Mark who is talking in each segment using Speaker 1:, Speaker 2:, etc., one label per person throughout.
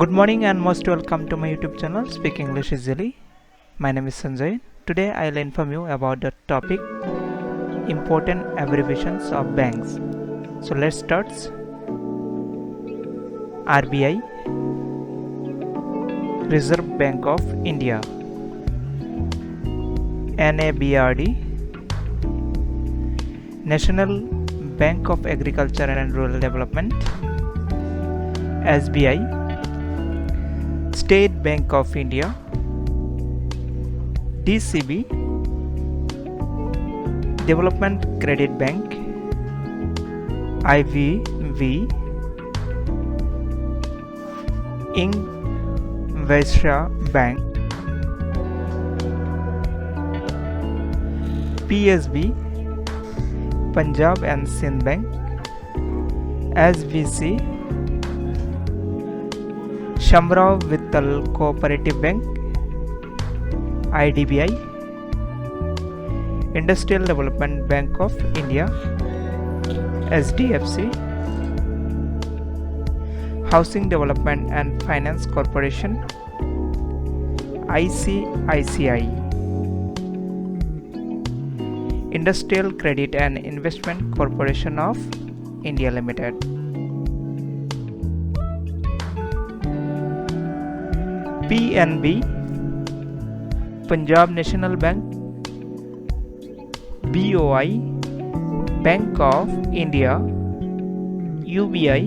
Speaker 1: Good morning and most welcome to my YouTube channel Speak English Easily. My name is Sanjay. Today I'll inform you about the topic important abbreviations of banks. So let's start. RBI, Reserve Bank of India. NABRD, National Bank of Agriculture and Rural Development. SBI, State Bank of India. DCB, Development Credit Bank. IVV, Vaishya Bank. PSB, Punjab and Sindh Bank. SVC, Shamrao Vittal Cooperative Bank. IDBI, Industrial Development Bank of India. SDFC, Housing Development and Finance Corporation. ICICI, Industrial Credit and Investment Corporation of India Limited. PNB, Punjab National Bank. BOI, Bank of India. UBI,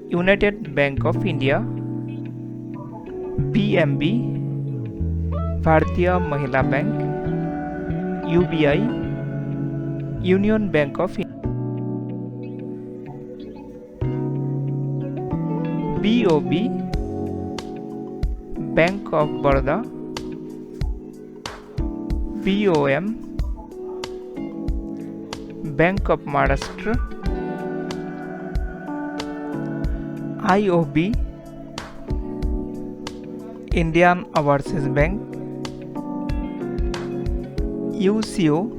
Speaker 1: United Bank of India. BMB, Bharatiya Mahila Bank. UBI, Union Bank of India. BOB, Bank of Baroda. BOM, Bank of Maharashtra. IOB, Indian Overseas Bank. UCO,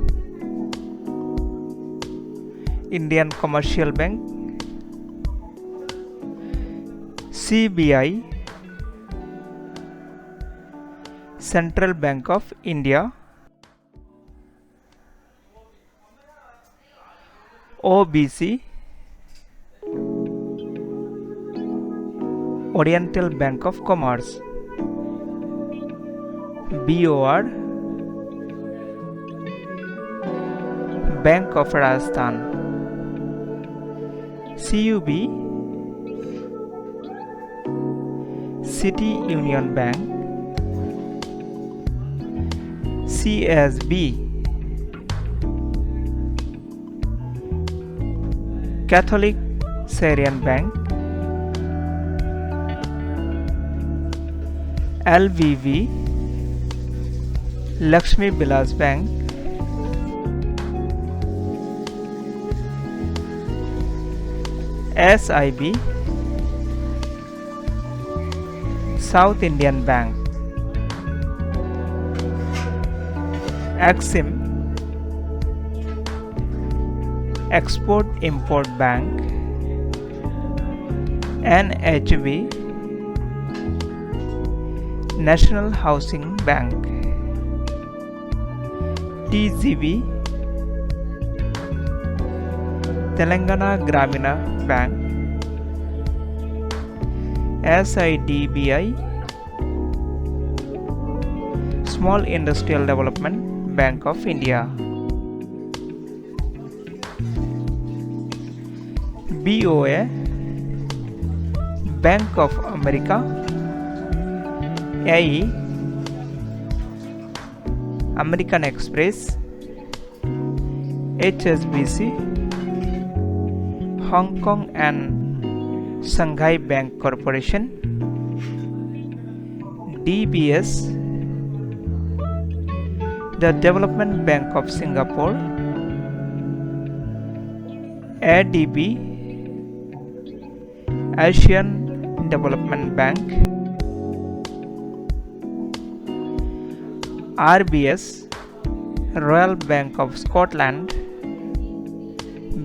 Speaker 1: Indian Commercial Bank. CBI, Central Bank of India. OBC, Oriental Bank of Commerce. BOR, Bank of Rajasthan. CUB, City Union Bank. CSB, Catholic Syrian Bank. LVV, Lakshmi Vilas Bank. SIB, South Indian Bank. Exim, Export Import Bank. NHB, National Housing Bank. TGB, Telangana Gramina Bank. SIDBI, Small Industrial Development Bank of India. BOA, Bank of America. AE, American Express. HSBC, Hong Kong and Shanghai Bank Corporation. DBS, the Development Bank of Singapore. ADB, Asian Development Bank. RBS, Royal Bank of Scotland.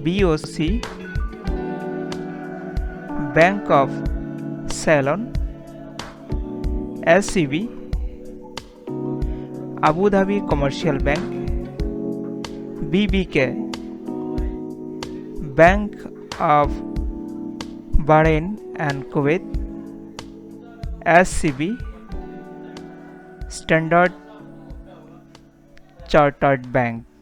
Speaker 1: BOC, Bank of Ceylon, SCB, Abu Dhabi Commercial Bank, BBK, Bank of Bahrain and Kuwait, SCB, Standard Chartered Bank.